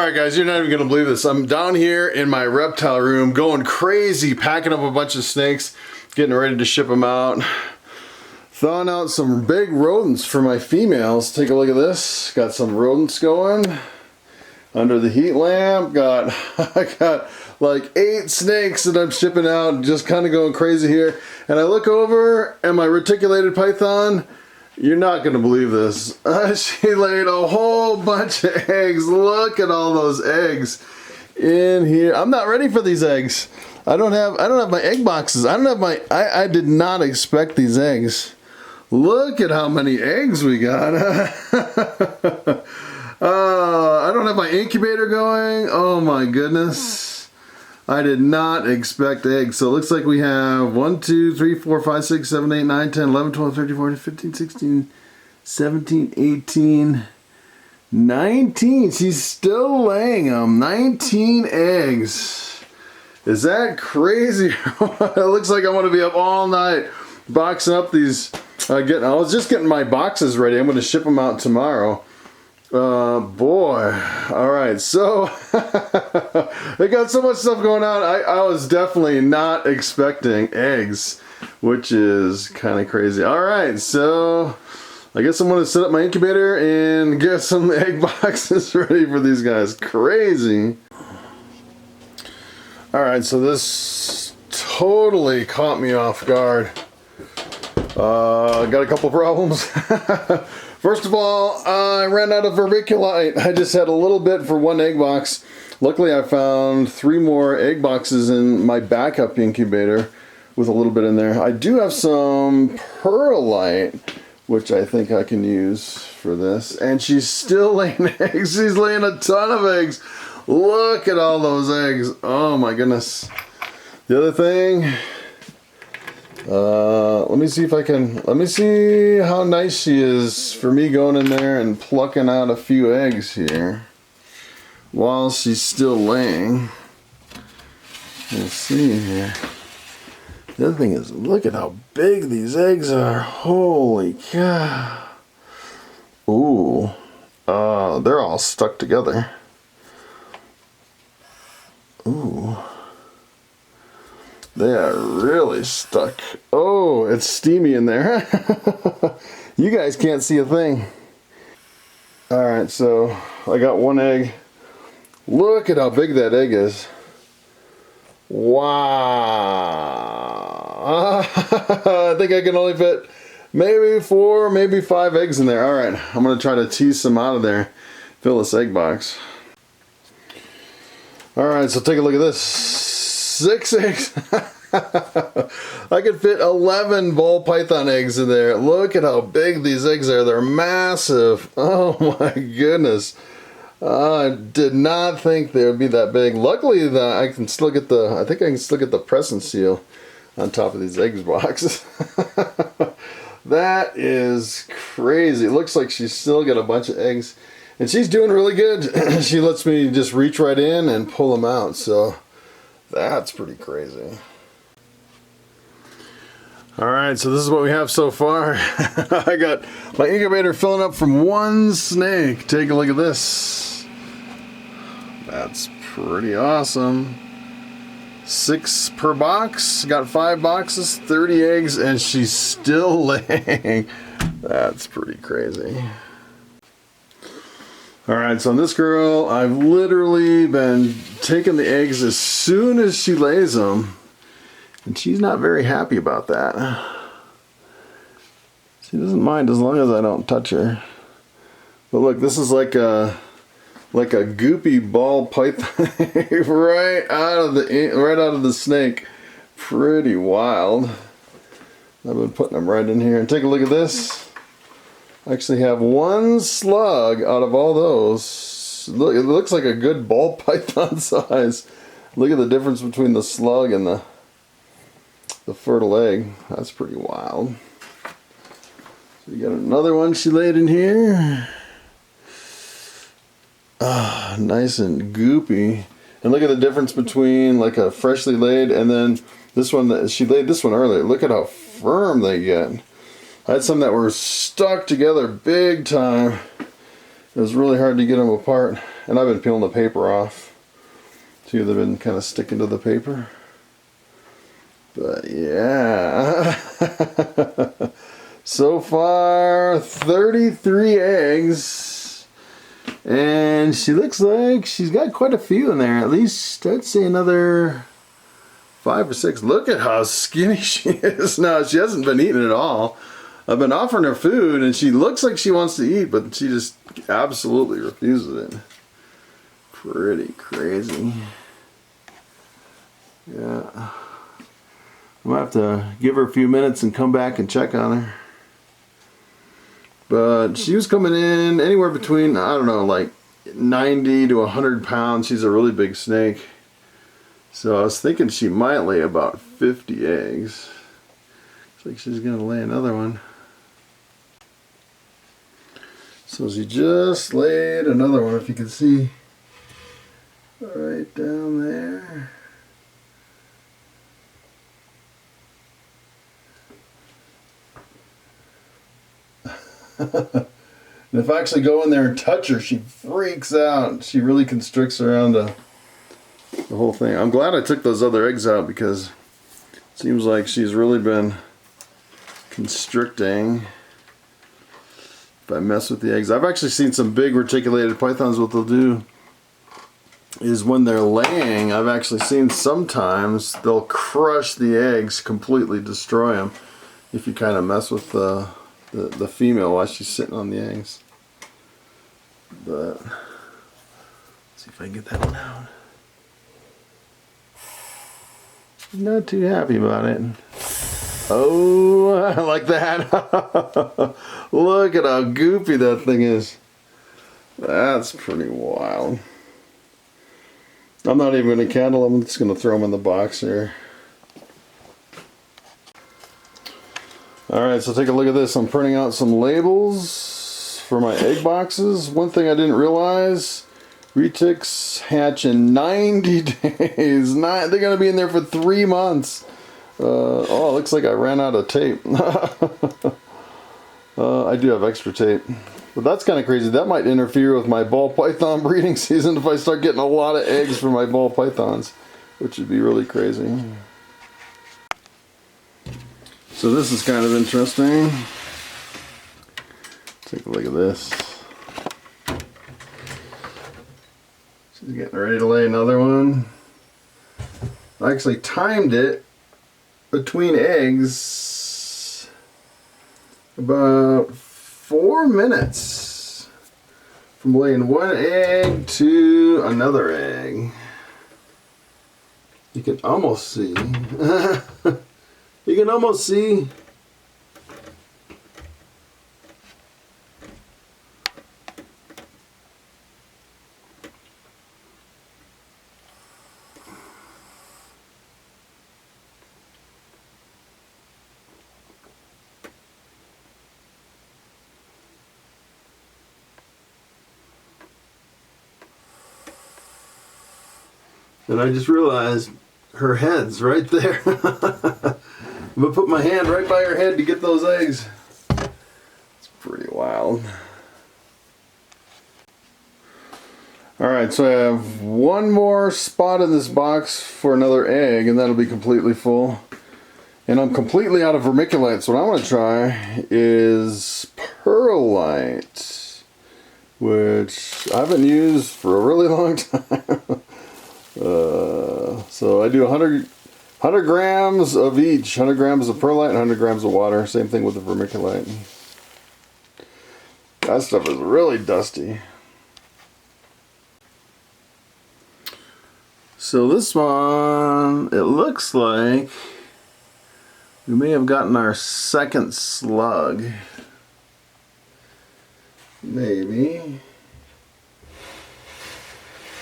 Alright guys, you're not even gonna believe this. I'm down here in my reptile room going crazy, packing up a bunch of snakes, getting ready to ship them out. Thawing out some big rodents for my females. Take a look at this. Got some rodents going under the heat lamp. I got like 8 snakes that I'm shipping out, just kind of going crazy here. And I look over and my reticulated python, you're not going to believe this. She laid a whole bunch of eggs. Look at all those eggs in here. I'm not ready for these eggs. I don't have my egg boxes. I did not expect these eggs. Look at how many eggs we got. I don't have my incubator going. Oh my goodness. I did not expect eggs. So it looks like we have 1, 2, 3, 4, 5, 6, 7, 8, 9, 10, 11, 12, 13, 14, 15, 16, 17, 18, 19. She's still laying them. 19 eggs. Is that crazy? It looks like I'm going to be up all night boxing up these. I was just getting my boxes ready. I'm going to ship them out tomorrow. Boy. Alright, so they got so much stuff going on. I was definitely not expecting eggs, which is kind of crazy. Alright, so I guess I'm going to set up my incubator and get some egg boxes ready for these guys. Crazy. Alright, so this totally caught me off guard. Got a couple problems. First of all, I ran out of vermiculite. I just had a little bit for 1 egg box. Luckily, I found 3 more egg boxes in my backup incubator with a little bit in there. I do have some perlite, which I think I can use for this. And she's still laying eggs. She's laying a ton of eggs. Look at all those eggs. Oh my goodness. The other thing, let me see how nice she is for me going in there and plucking out a few eggs here while she's still laying. Let's see here. The other thing is, look at how big these eggs are. Holy cow. Ooh. They're all stuck together. Ooh. They are really stuck. Oh, it's steamy in there. You guys can't see a thing. Alright, so I got 1 egg. Look at how big that egg is. Wow. I think I can only fit maybe 4, maybe 5 eggs in there. Alright, I'm going to try to tease some out of there. Fill this egg box. Alright, so take a look at this. 6 eggs. I could fit 11 Bol Python eggs in there. Look at how big these eggs are. They're massive. Oh my goodness. I did not think they would be that big. Luckily, I can still get I think I can still get the present seal on top of these eggs boxes. That is crazy. It looks like she's still got a bunch of eggs. And she's doing really good. She lets me just reach right in and pull them out. So that's pretty crazy. Alright, so this is what we have so far. I got my incubator filling up from 1 snake. Take a look at this. That's pretty awesome. 6 per box. Got 5 boxes, 30 eggs, and she's still laying. That's pretty crazy. Alright, so on this girl, I've literally been taking the eggs as soon as she lays them. And she's not very happy about that. She doesn't mind as long as I don't touch her. But look, this is like a goopy ball python right out of the snake. Pretty wild. I've been putting them right in here. And take a look at this. I actually have 1 slug out of all those. Look, it looks like a good ball python size. Look at the difference between the slug and the fertile egg. That's pretty wild. So we got another one she laid in here. Ah, nice and goopy. And look at the difference between like a freshly laid and then this one that she laid this one earlier. Look at how firm they get. I had some that were stuck together big time. It was really hard to get them apart. and I've been peeling the paper off. See, they've been kind of sticking to the paper. But yeah, so far 33 eggs, and she looks like she's got quite a few in there. At least I'd say another 5 or 6. Look at how skinny she is now. She hasn't been eating at all. I've been offering her food, and she looks like she wants to eat, but she just absolutely refuses it. Pretty crazy. Yeah. I'm going to have to give her a few minutes and come back and check on her. But she was coming in anywhere between, I don't know, like 90 to 100 pounds. She's a really big snake. So I was thinking she might lay about 50 eggs. Looks like she's going to lay another one. So she just laid another one, if you can see. Right down there. And if I actually go in there and touch her, she freaks out. She really constricts around the whole thing. I'm glad I took those other eggs out because it seems like she's really been constricting if I mess with the eggs. I've actually seen some big reticulated pythons. What they'll do is when they're laying, I've actually seen sometimes they'll crush the eggs, completely destroy them if you kind of mess with the female while she's sitting on the eggs. But let's see if I can get that one out. She's not too happy about it. Oh, I like that. Look at how goofy that thing is. That's pretty wild. I'm not even going to candle them. I'm just going to throw them in the box here. Alright, so take a look at this. I'm printing out some labels for my egg boxes. One thing I didn't realize, retics hatch in 90 days. They're going to be in there for 3 months. Oh, it looks like I ran out of tape. I do have extra tape. But that's kind of crazy. That might interfere with my Ball Python breeding season if I start getting a lot of eggs for my Ball Pythons, which would be really crazy. So this is kind of interesting. Take a look at this. She's getting ready to lay another one. I actually timed it between eggs about 4 minutes from laying one egg to another egg. You can almost see. You can almost see. And I just realized her head's right there. I'm going to put my hand right by her head to get those eggs. It's pretty wild. Alright, so I have one more spot in this box for another egg, and that'll be completely full. And I'm completely out of vermiculite, so what I want to try is perlite, which I haven't used for a really long time. So I do 100 grams of each, 100 grams of perlite and 100 grams of water. Same thing with the vermiculite. That stuff is really dusty. So this one, it looks like we may have gotten our second slug. Maybe.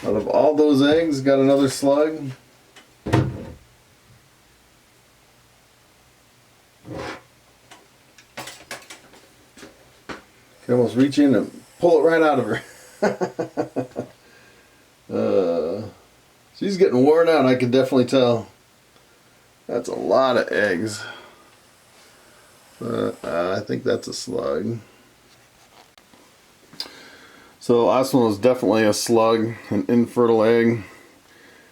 Out of all those eggs, got another slug. Can almost reach in and pull it right out of her. She's getting worn out, I can definitely tell. That's a lot of eggs. But I think that's a slug. So So the last one was definitely a slug, an infertile egg.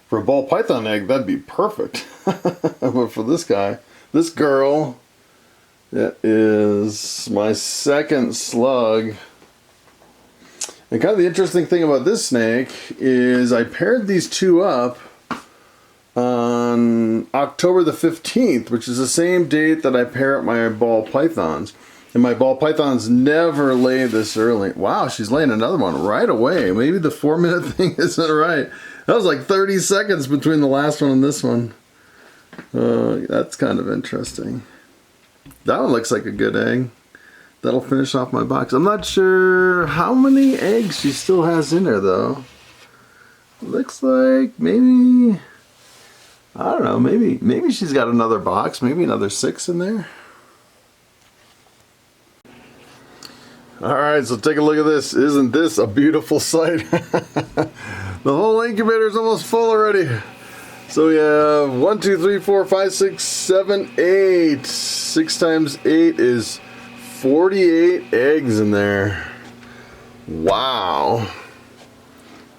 For a ball python egg, that'd be perfect. But for this guy, this girl, that is my second slug. And kind of the interesting thing about this snake is I paired these two up on October the 15th, which is the same date that I pair up my ball pythons. And my ball pythons never lay this early. Wow, she's laying another one right away. Maybe the 4-minute thing isn't right. That was like 30 seconds between the last one and this one. That's kind of interesting. That one looks like a good egg. That'll finish off my box. I'm not sure how many eggs she still has in there though. Looks like maybe, I don't know, maybe she's got another box, maybe another 6 in there. Alright, so take a look at this. Isn't this a beautiful sight? The whole incubator is almost full already. So we have 1, 2, 3, 4, 5, 6, 7, 8. 6 times 8 is 48 eggs in there. Wow.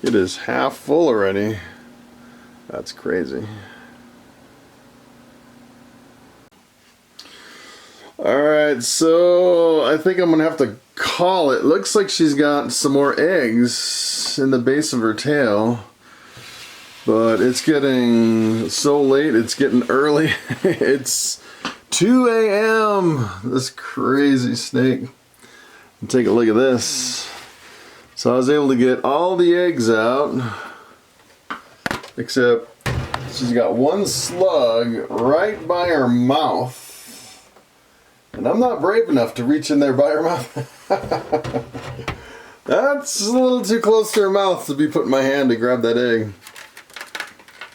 It is half full already. That's crazy. Alright, so I think I'm going to have to call it. Looks like she's got some more eggs in the base of her tail. But it's getting so late, it's getting early. It's 2 a.m. This crazy snake. And take a look at this. So I was able to get all the eggs out. Except she's got one slug right by her mouth. And I'm not brave enough to reach in there by her mouth. That's a little too close to her mouth to be putting my hand to grab that egg.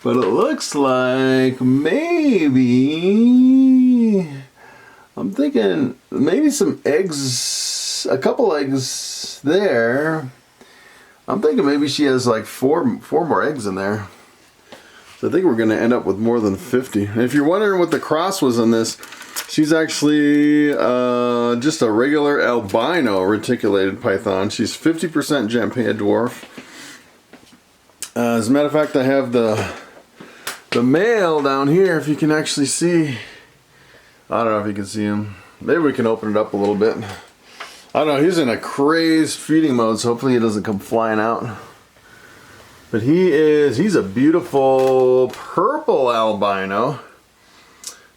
But it looks like maybe, I'm thinking maybe some eggs, a couple eggs there. I'm thinking maybe she has like four more eggs in there. So I think we're going to end up with more than 50. And if you're wondering what the cross was on this, she's actually just a regular albino reticulated python. She's 50% Jampea dwarf. As a matter of fact, I have the male down here, if you can actually see. I don't know if you can see him. Maybe we can open it up a little bit. I don't know, he's in a crazed feeding mode, so hopefully he doesn't come flying out. But he's a beautiful purple albino.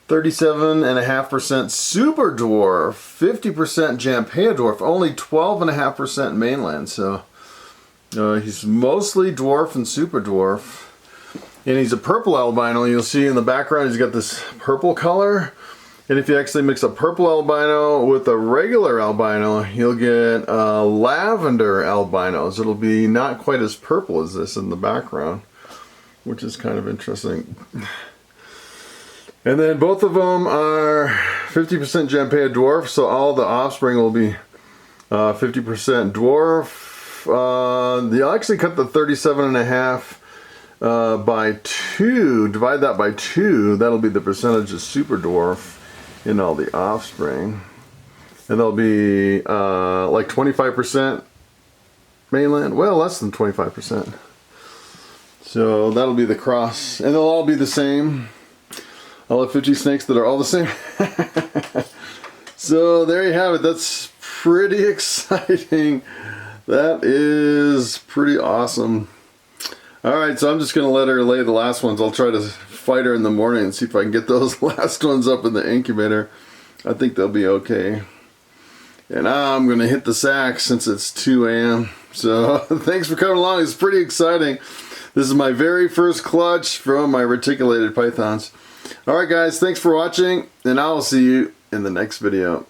37.5% super dwarf, 50% Jampea dwarf, only 12.5% mainland. So he's mostly dwarf and super dwarf. And he's a purple albino. You'll see in the background he's got this purple color. And if you actually mix a purple albino with a regular albino, you'll get lavender albinos. It'll be not quite as purple as this in the background, which is kind of interesting. And then both of them are 50% Jampea dwarf, so all the offspring will be 50% dwarf. You'll actually cut the 37.5 by 2, divide that by 2, that'll be the percentage of super dwarf in all the offspring. And they'll be like 25% mainland, well, less than 25%. So that'll be the cross, and they'll all be the same. I'll have 50 snakes that are all the same. So there you have it. That's pretty exciting. That is pretty awesome. Alright, so I'm just going to let her lay the last ones. I'll try to fight her in the morning and see if I can get those last ones up in the incubator. I think they'll be okay. And now I'm going to hit the sack since it's 2 a.m. So thanks for coming along. It's pretty exciting. This is my very first clutch from my reticulated pythons. Alright guys, thanks for watching, and I will see you in the next video.